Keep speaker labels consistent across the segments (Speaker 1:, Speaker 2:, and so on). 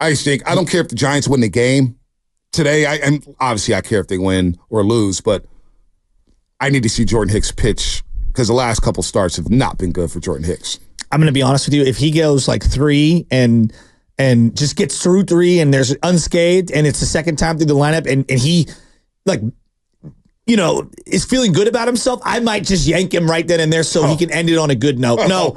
Speaker 1: I think I don't care if the Giants win the game today. And obviously I care if they win or lose, but I need to see Jordan Hicks pitch because the last couple starts have not been good for Jordan Hicks.
Speaker 2: I'm going to be honest with you. If he goes like 3 and just gets through 3 and there's unscathed and it's the second time through the lineup and he like, is feeling good about himself, I might just yank him right then and there so he can end it on a good note. No,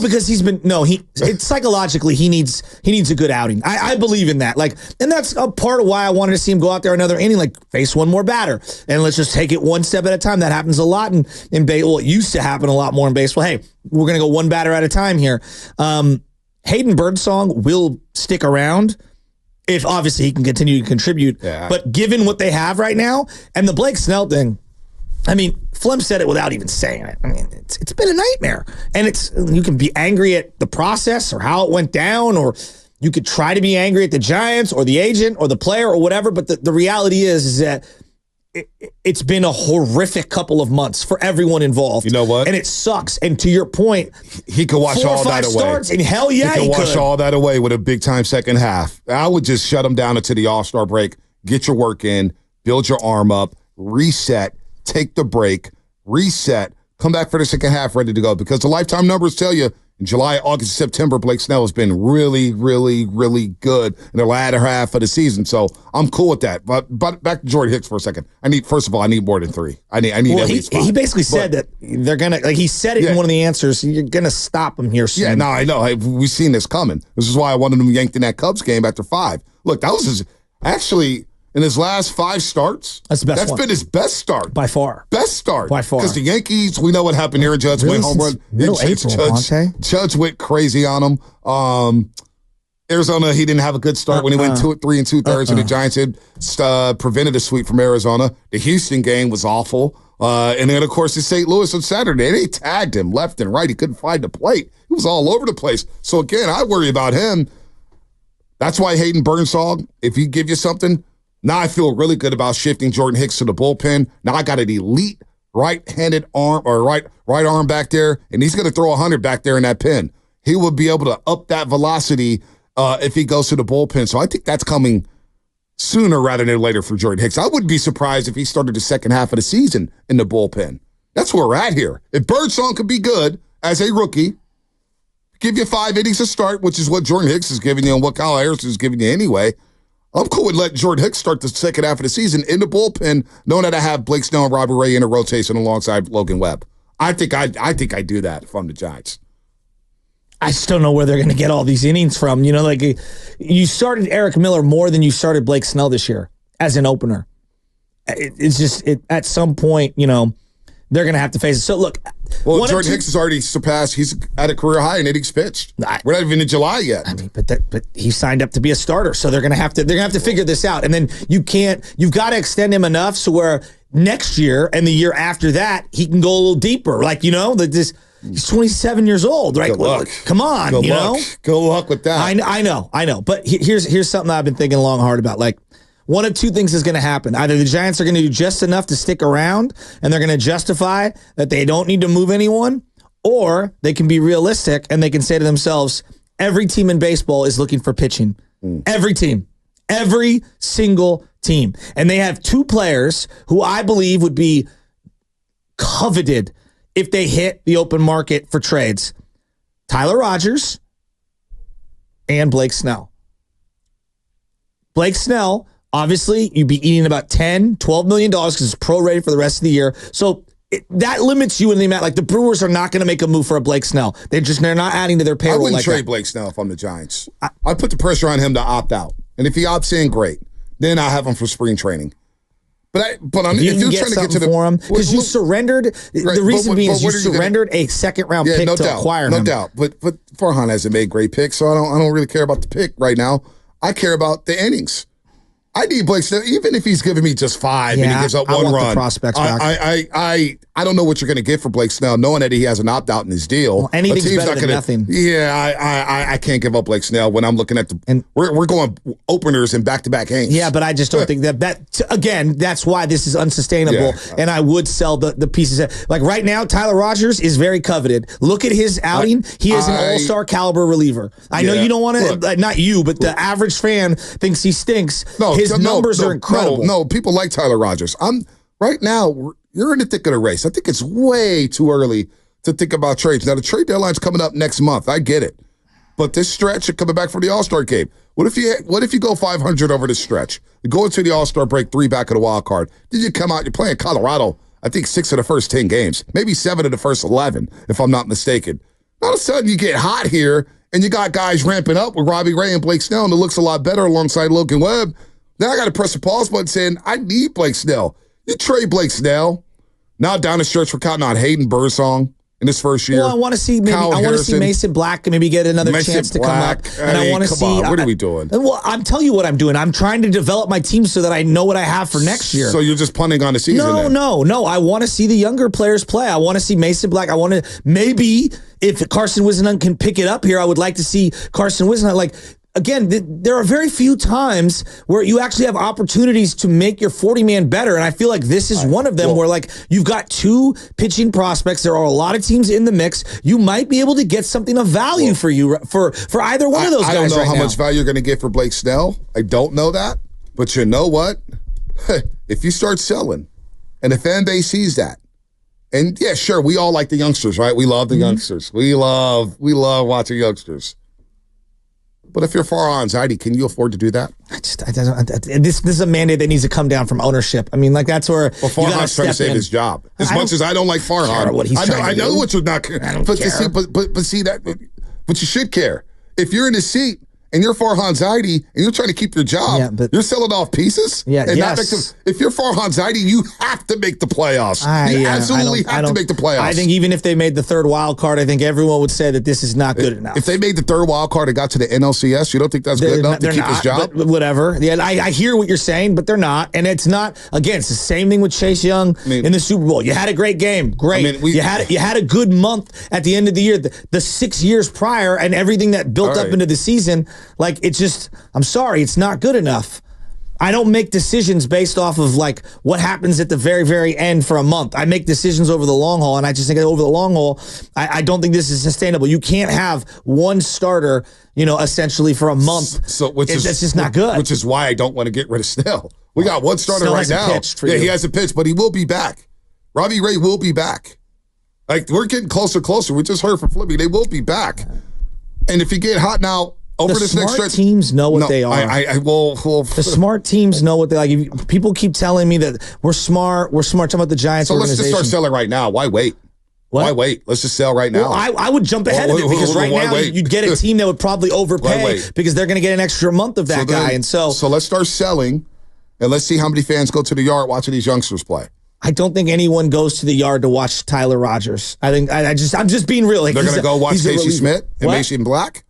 Speaker 2: because it's psychologically he needs a good outing. I believe in that. Like, and that's a part of why I wanted to see him go out there another inning, like face one more batter, and let's just take it one step at a time. That happens a lot in baseball. It used to happen a lot more in baseball. Hey, we're gonna go one batter at a time here. Hayden Birdsong will stick around if obviously he can continue to contribute. Yeah. But given what they have right now, and the Blake Snell thing, I mean, Flem said it without even saying it. I mean, it's been a nightmare. And you can be angry at the process or how it went down, or you could try to be angry at the Giants or the agent or the player or whatever. But the reality is that it's been a horrific couple of months for everyone involved.
Speaker 1: You know what?
Speaker 2: And it sucks. And to your point,
Speaker 1: he could wash all that away. 4 or 5 starts,
Speaker 2: and hell yeah,
Speaker 1: he could wash all that away with a big-time second half. I would just shut him down until the All-Star break, get your work in, build your arm up, reset, take the break, reset, come back for the second half ready to go. Because the lifetime numbers tell you in July, August, September, Blake Snell has been really, really, really good in the latter half of the season. So I'm cool with that. But back to Jordan Hicks for a second. First of all, I need more than 3. I need at least 5.
Speaker 2: He basically said that they're going to, like he said it in one of the answers, you're going to stop him here soon.
Speaker 1: Yeah, no, I know. We've seen this coming. This is why I wanted him yanked in that Cubs game after 5. Look, that was actually, in his last 5 starts,
Speaker 2: that's
Speaker 1: been his best start.
Speaker 2: By far.
Speaker 1: Best start.
Speaker 2: By far.
Speaker 1: Because the Yankees, we know what happened here. Judge went home run. Judge went crazy on him. Arizona, he didn't have a good start when he went 3 2/3, and the Giants had prevented a sweep from Arizona. The Houston game was awful. And then, of course, the St. Louis on Saturday, they tagged him left and right. He couldn't find the plate. He was all over the place. So, again, I worry about him. That's why Hayden Birdsong, if he give you something, now I feel really good about shifting Jordan Hicks to the bullpen. Now I got an elite right-handed arm or right arm back there, and he's going to throw 100 back there in that pen. He will be able to up that velocity if he goes to the bullpen. So I think that's coming sooner rather than later for Jordan Hicks. I wouldn't be surprised if he started the second half of the season in the bullpen. That's where we're at here. If Birdsong could be good as a rookie, give you 5 innings to start, which is what Jordan Hicks is giving you and what Kyle Harrison is giving you anyway, I'm cool with letting Jordan Hicks start the second half of the season in the bullpen, knowing that I have Blake Snell and Robbie Ray in a rotation alongside Logan Webb. I think I do that if I'm the Giants.
Speaker 2: I just don't know where they're going to get all these innings from. Like you started Eric Miller more than you started Blake Snell this year as an opener. It's just at some point, they're going to have to face it. So look,
Speaker 1: Jordan Hicks has already surpassed. He's at a career high in innings pitched. We're not even in July yet.
Speaker 2: I mean, but he signed up to be a starter, so they're going to have to figure this out. And then you've got to extend him enough so where next year and the year after that he can go a little deeper. He's 27 years old, right?
Speaker 1: Good luck.
Speaker 2: Come on,
Speaker 1: Good luck. Good luck with that.
Speaker 2: I know. But here's something I've been thinking long and hard about. Like, one of two things is going to happen. Either the Giants are going to do just enough to stick around and they're going to justify that they don't need to move anyone, or they can be realistic and they can say to themselves, every team in baseball is looking for pitching. Every team. Every single team. And they have 2 players who I believe would be coveted if they hit the open market for trades. Tyler Rogers and Blake Snell. Blake Snell, obviously, you'd be eating about $10, $12 million because it's prorated for the rest of the year. So that limits you in the amount. Like, the Brewers are not going to make a move for a Blake Snell. They're not adding to their payroll.
Speaker 1: I wouldn't trade Blake Snell if I'm the Giants. I'd put the pressure on him to opt out. And if he opts in, great. Then I'll have him for spring training. If you're trying to get to
Speaker 2: for him, because you surrendered. Right, the reason being is you surrendered a second-round pick to acquire him.
Speaker 1: No doubt. But Farhan hasn't made great picks, so I don't really care about the pick right now. I care about the innings. I need Blake Snell, even if he's giving me just 5 and he gives up one run.
Speaker 2: The prospects back.
Speaker 1: I don't know what you're going to get for Blake Snell, knowing that he has an opt-out in his deal.
Speaker 2: Well, anything's better than nothing.
Speaker 1: Yeah, I can't give up Blake Snell when I'm looking at we're going openers and back-to-back games.
Speaker 2: Yeah, but I just don't think again, that's why this is unsustainable. Yeah. And I would sell the pieces. Like right now, Tyler Rogers is very coveted. Look at his outing. He is an all-star caliber reliever. I know you don't want to, not you, but the average fan thinks he stinks. His numbers are incredible.
Speaker 1: No, people like Tyler Rogers. Right now, you're in the thick of the race. I think it's way too early to think about trades. Now, the trade deadline's coming up next month. I get it. But this stretch, you're coming back from the All-Star game. What if you go 500 over this stretch? You go into the All-Star break, 3 back of the wild card. Then you come out, you're playing Colorado, I think 6 of the first 10 games, maybe 7 of the first 11, if I'm not mistaken. All of a sudden, you get hot here, and you got guys ramping up with Robbie Ray and Blake Snell, and it looks a lot better alongside Logan Webb. Now I got to press the pause button saying, I need Blake Snell. You trade Blake Snell. Now down the stretch, we're counting on Hayden Birdsong in his first year.
Speaker 2: Well, I want to see Mason Black maybe get another chance to come up. And I want to see.
Speaker 1: What are we doing?
Speaker 2: Well, I'm telling you what I'm doing. I'm trying to develop my team so that I know what I have for next year.
Speaker 1: So you're just punting on the season?
Speaker 2: No. I want to see the younger players play. I want to see Mason Black. I want to maybe if Carson Wisnant can pick it up here, I would like to see Carson Wisnant Again, there are very few times where you actually have opportunities to make your 40-man better, and I feel like this is one of them where you've got 2 pitching prospects. There are a lot of teams in the mix. You might be able to get something of value for you for either one of those guys.
Speaker 1: I don't know how
Speaker 2: now.
Speaker 1: much value you're going to get for Blake Snell. I don't know that, but you know what? If you start selling, and the fan base sees that, and yeah, sure, we all like the youngsters, right? We love the youngsters. We love watching youngsters. But if you're Farhan Zaidi, can you afford to do that?
Speaker 2: This is a mandate that needs to come down from ownership. I mean, that's where
Speaker 1: Farhan's trying to save his job. As much as I don't like Farhan, I know what you're not. But you should care. If you're in the seat and you're Farhan Zaidi and you're trying to keep your job, you're selling off pieces.
Speaker 2: Yeah,
Speaker 1: if you're Farhan Zaidi, you have to make the playoffs. You absolutely have to make the playoffs.
Speaker 2: I think even if they made the 3rd wild card, I think everyone would say that this is not good enough.
Speaker 1: If they made the 3rd wild card and got to the NLCS, you don't think that's good enough to keep his job?
Speaker 2: But whatever. Yeah, I hear what you're saying, but they're not. And it's not. Again, it's the same thing with Chase Young in the Super Bowl. You had a great game, great. You had a good month at the end of the year. The 6 years prior and everything that built up into the season. It's just, I'm sorry, it's not good enough. I don't make decisions based off of what happens at the very, very end for a month. I make decisions over the long haul, and I just think over the long haul, I don't think this is sustainable. You can't have one starter, essentially for a month. That's just not good.
Speaker 1: Which is why I don't want to get rid of Snell. We got one starter right now. He hasn't pitched, but he will be back. Robbie Ray will be back. We're getting closer. We just heard from Flippy. They will be back. And if you get hot now, over this next stretch,
Speaker 2: teams know what they are.
Speaker 1: The
Speaker 2: smart teams know what they like. People keep telling me that we're smart talking about the Giants organization.
Speaker 1: Let's just start selling right now. Why wait?
Speaker 2: What?
Speaker 1: Why wait? Let's just sell right now.
Speaker 2: Well, I would jump ahead of it because right now you'd get a team that would probably overpay because they're going to get an extra month of that guy. And so
Speaker 1: let's start selling, and let's see how many fans go to the yard watching these youngsters play.
Speaker 2: I don't think anyone goes to the yard to watch Tyler Rogers. I'm just being real.
Speaker 1: They're going to go watch Casey Smith and Mason Black.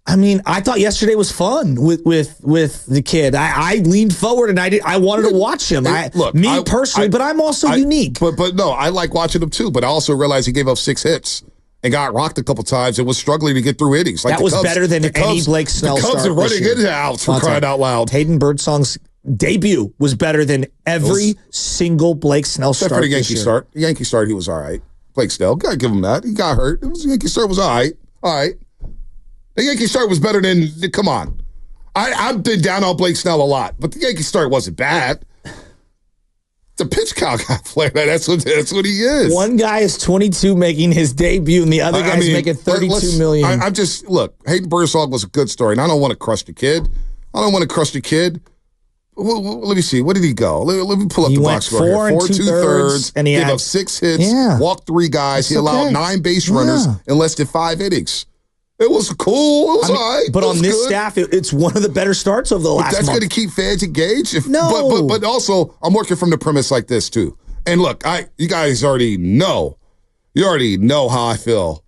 Speaker 2: I mean, I thought yesterday was fun with the kid. I leaned forward and I wanted to watch him. Personally, but I'm also unique.
Speaker 1: But no, I like watching him too. But I also realized he gave up 6 hits and got rocked a couple times and was struggling to get through innings.
Speaker 2: That was better than any Blake Snell start.
Speaker 1: The Cubs are running in outs for crying out loud.
Speaker 2: Hayden Birdsong's debut was better than every single Blake Snell start.
Speaker 1: Except for the Yankee start. The Yankee start, he was all right. Blake Snell, gotta give him that. He got hurt. The Yankee start was all right. All right. The Yankee start was better than, come on. I've been down on Blake Snell a lot, but the Yankee start wasn't bad. The pitch count guy player, that's what he is.
Speaker 2: One guy is 22 making his debut, and the other guy's making $32 million.
Speaker 1: I'm just, look, Hayden Birdsong was a good story, and I don't want to crush the kid. Well, let me see. What did he go? Let me pull up the box score here.
Speaker 2: 4 2/3, and he
Speaker 1: gave up 6 hits, walked 3 guys. He allowed 9 base runners in less than 5 innings. It was cool. It was all right.
Speaker 2: But on this staff, it's one of the better starts of the last month.
Speaker 1: That's going to keep fans engaged.
Speaker 2: No.
Speaker 1: But also, I'm working from the premise like this, too. And look, you guys already know. You already know how I feel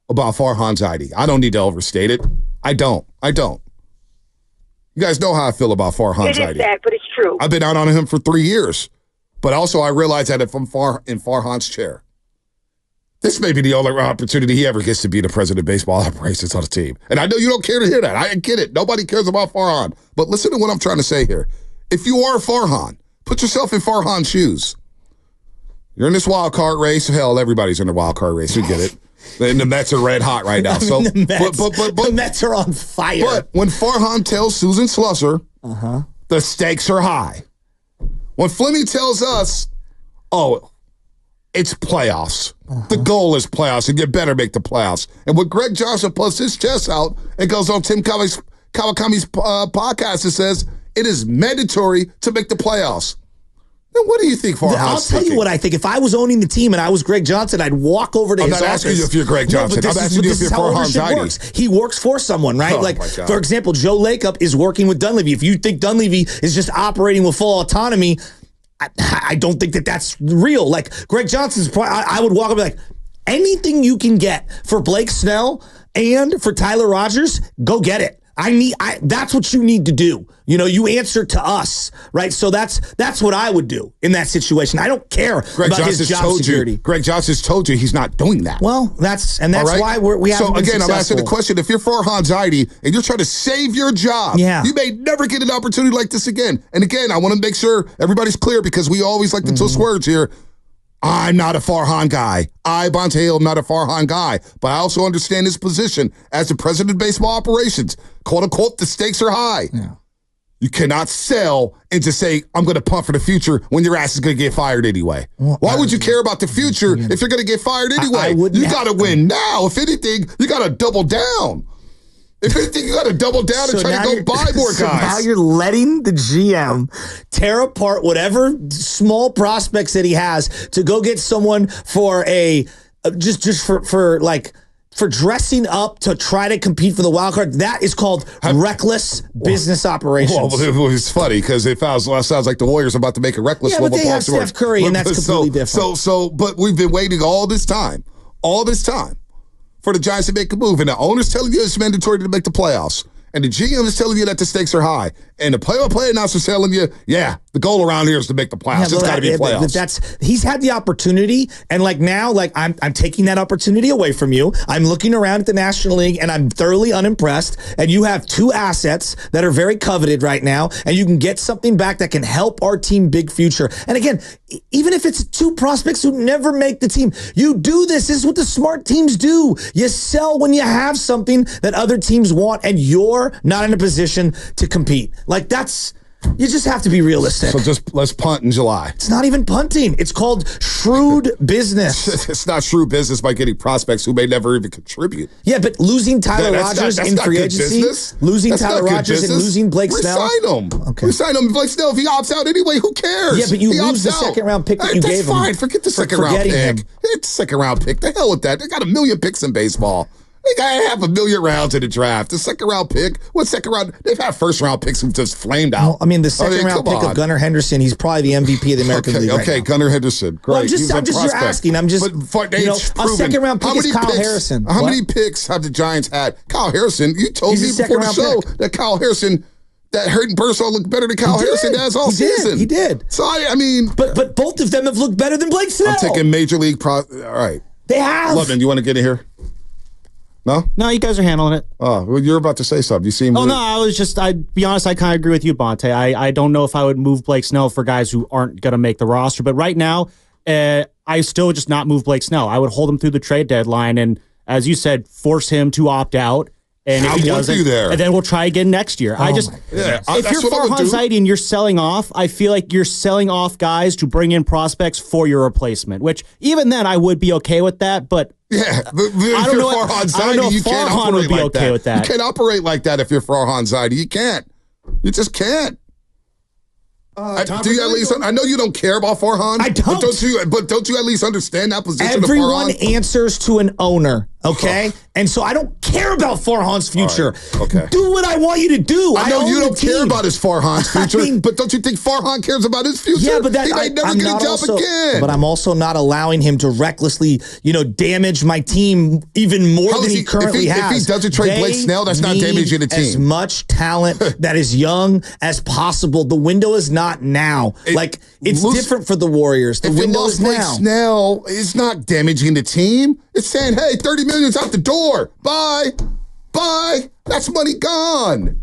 Speaker 1: about Farhan Zaidi. I don't need to overstate it. I don't. You guys know how I feel about Farhan Zaidi.
Speaker 3: It is sad, but it's true.
Speaker 1: I've been out on him for 3 years. But also I realize that if I'm in Farhan's chair, this may be the only opportunity he ever gets to be the president of baseball operations on the team. And I know you don't care to hear that. I get it. Nobody cares about Farhan. But listen to what I'm trying to say here. If you are Farhan, put yourself in Farhan's shoes. You're in this wild card race. Hell, everybody's in the wild card race. We get it. And the Mets are red hot right now. So,
Speaker 2: the Mets are on fire.
Speaker 1: But when Farhan tells Susan Slusser, the stakes are high. When Fleming tells us, oh, it's playoffs. The goal is playoffs, and you better make the playoffs. And when Greg Johnson puts his chest out and goes on Tim Kawakami's podcast and says it is mandatory to make the playoffs, then what do you think Farhan's
Speaker 2: I'll tell you what I think. If I was owning the team and I was Greg Johnson, I'd walk over to his office.
Speaker 1: I'm not asking you if you're Greg Johnson. I'm asking you if you're Farhan Zaidi.
Speaker 2: He works for someone, right? Like, for example, Joe Lacob is working with Dunleavy. If you think Dunleavy is just operating with full autonomy, I don't think that that's real. Like, Greg Johnson's I would walk up and be like, anything you can get for Blake Snell and for Tyler Rogers, go get it. That's what you need to do. You know, you answer to us, right? So that's what I would do in that situation. I don't care about his job security.
Speaker 1: Greg Johnson's told you he's not doing that.
Speaker 2: Well, that's right. Why we have. So again,
Speaker 1: I'm asking the question: if you're Farhan Zaidi and you're trying to save your job, you may never get an opportunity like this again. And again, I want to make sure everybody's clear because we always like to twist words here. I'm not a Farhan guy. Bonte Hill, am not a Farhan guy. But I also understand his position as the president of baseball operations. Quote unquote, the stakes are high. Yeah. You cannot sell and just say, I'm going to punt for the future when your ass is going to get fired anyway. Well, why would you care about the future if you're going to get fired anyway? You got to win now. If anything, you got to double down. If anything, you got to double down and try to go buy more guys.
Speaker 2: Now you're letting the GM tear apart whatever small prospects that he has to go get someone for for dressing up to try to compete for the wild card. That is called reckless business operations.
Speaker 1: Well, it's funny because it sounds like the Warriors are about to make a reckless move.
Speaker 2: But they have Steph Curry, and that's completely different.
Speaker 1: But we've been waiting all this time for the Giants to make a move. And the owner's telling you it's mandatory to make the playoffs. And the GM is telling you that the stakes are high. And the play-by-play announcer is telling you, the goal around here is to make the playoffs. It's got to be playoffs.
Speaker 2: He's had the opportunity, and now I'm taking that opportunity away from you. I'm looking around at the National League, and I'm thoroughly unimpressed. And you have two assets that are very coveted right now, and you can get something back that can help our team big future. And again, even if it's two prospects who never make the team, you do this. This is what the smart teams do. You sell when you have something that other teams want, and you're not in a position to compete. You just have to be realistic.
Speaker 1: So let's punt in July.
Speaker 2: It's not even punting. It's called shrewd business.
Speaker 1: It's not shrewd business by getting prospects who may never even contribute.
Speaker 2: Yeah, but losing Tyler Rogers in free agency, losing Tyler Rogers and losing Blake Snell.
Speaker 1: Resign him. Okay. Resign him. Blake Snell, if he opts out anyway, who cares?
Speaker 2: Yeah, but you lose the second-round pick that you gave him.
Speaker 1: That's fine. Forget the second-round pick. Forget the second-round pick. The hell with that. They got 1 million picks in baseball. They got 500,000 rounds in the draft. The second-round pick, what second round? They've had first-round picks who just flamed out.
Speaker 2: Well, I mean, the second-round pick of Gunnar Henderson, he's probably the MVP of the American League right now.
Speaker 1: Gunnar Henderson. Great.
Speaker 2: Well, you're asking. I'm just, a second-round pick is Kyle Harrison.
Speaker 1: How many picks have the Giants had? Kyle Harrison, you told me before the show that Kyle Harrison, that Hurt and Burso looked better than Kyle Harrison does all season.
Speaker 2: He did.
Speaker 1: So, I mean.
Speaker 2: But both of them have looked better than Blake Snell.
Speaker 1: I'm taking Major League all right.
Speaker 2: They have.
Speaker 1: London, you want to get in here? No,
Speaker 4: you guys are handling it.
Speaker 1: Oh, well, you're about to say something. You seem.
Speaker 4: I'd be honest, I kind of agree with you, Bonte. I don't know if I would move Blake Snell for guys who aren't going to make the roster. But right now, I still just not move Blake Snell. I would hold him through the trade deadline and, as you said, force him to opt out. And if he doesn't, and then we'll try again next year. If you're Farhan Zaidi and you're selling off, I feel like you're selling off guys to bring in prospects for your replacement, which even then I would be okay with that. But
Speaker 1: I don't know if Farhan would be okay with that. You can't operate like that if you're Farhan Zaidi. You can't. You just can't. Do you at least? I know you don't care about Farhan.
Speaker 2: I don't.
Speaker 1: But don't you at least understand that position?
Speaker 2: Everyone answers to an owner. Okay? And so I don't care about Farhan's future.
Speaker 1: Right. Okay.
Speaker 2: Do what I want you to do.
Speaker 1: I know you don't care about his Farhan's future, but don't you think Farhan cares about his future?
Speaker 2: Yeah, but
Speaker 1: he might never get a job again.
Speaker 2: But I'm also not allowing him to recklessly, damage my team even more than he currently has.
Speaker 1: If he doesn't trade Blake Snell, that's not damaging the team.
Speaker 2: As much talent that is young as possible. The window is not now. It's different for the Warriors. The window is now.
Speaker 1: Blake Snell is not damaging the team. It's saying, hey, $30 million's out the door. Bye. That's money gone.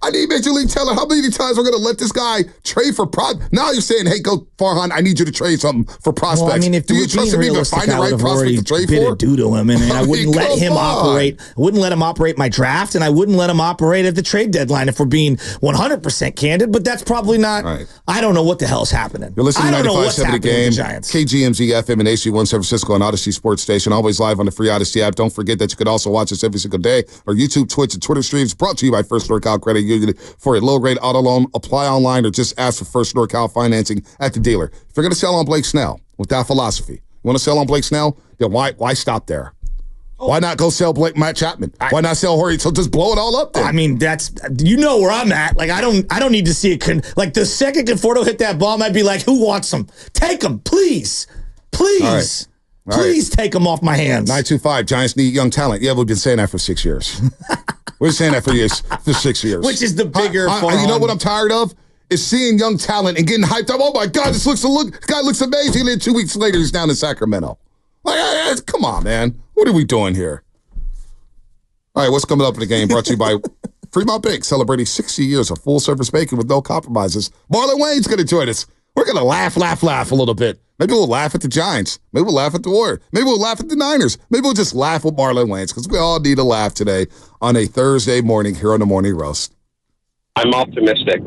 Speaker 1: I need Major League Teller. How many times we're going to let this guy trade for Now you're saying, hey, go Farhan, I need you to trade something for prospects.
Speaker 2: Well, I mean, if
Speaker 1: do you trust him to even find the right prospect to trade for?
Speaker 2: Due to him, and I wouldn't let him operate. I wouldn't let him operate my draft, and I wouldn't let him operate at the trade deadline if we're being 100% candid. But that's probably not. Right. I don't know what the hell's happening.
Speaker 1: You're listening to 95.7 The Game,
Speaker 2: Giants.
Speaker 1: KGMZ FM and HD1 San Francisco and Odyssey Sports Station. Always live on the free Odyssey app. Don't forget that you could also watch us every single day. Our YouTube, Twitch, and Twitter streams brought to you by First NorCal Credit Union for a low-rate auto loan. Apply online or just ask for First NorCal financing at the dealer. If you're going to sell on Blake Snell with that philosophy, you want to sell on Blake Snell, then why stop there? Why not go sell Matt Chapman? Why not sell Jorge? So just blow it all up then.
Speaker 2: I mean, that's where I'm at. Like I don't need to see it. Like the second Conforto hit that ball, I'd be like, who wants him? Take him, please. Please. All right. Please take him off my hands.
Speaker 1: 925, Giants need young talent. Yeah, we've been saying that for 6 years. We're saying that for 6 years.
Speaker 2: Which is the bigger
Speaker 1: you know what I'm tired of? Is seeing young talent and getting hyped up. Oh my God, this guy looks amazing. And then 2 weeks later, he's down in Sacramento. Like, come on, man. What are we doing here? All right, what's coming up in the game? Brought to you by Fremont Bank, celebrating 60 years of full-service banking with no compromises. Marlon Wayne's going to join us. We're going to laugh a little bit. Maybe we'll laugh at the Giants. Maybe we'll laugh at the Warriors. Maybe we'll laugh at the Niners. Maybe we'll just laugh with Marlon Wayne's because we all need a laugh today on a Thursday morning here on the Morning Roast.
Speaker 3: I'm optimistic.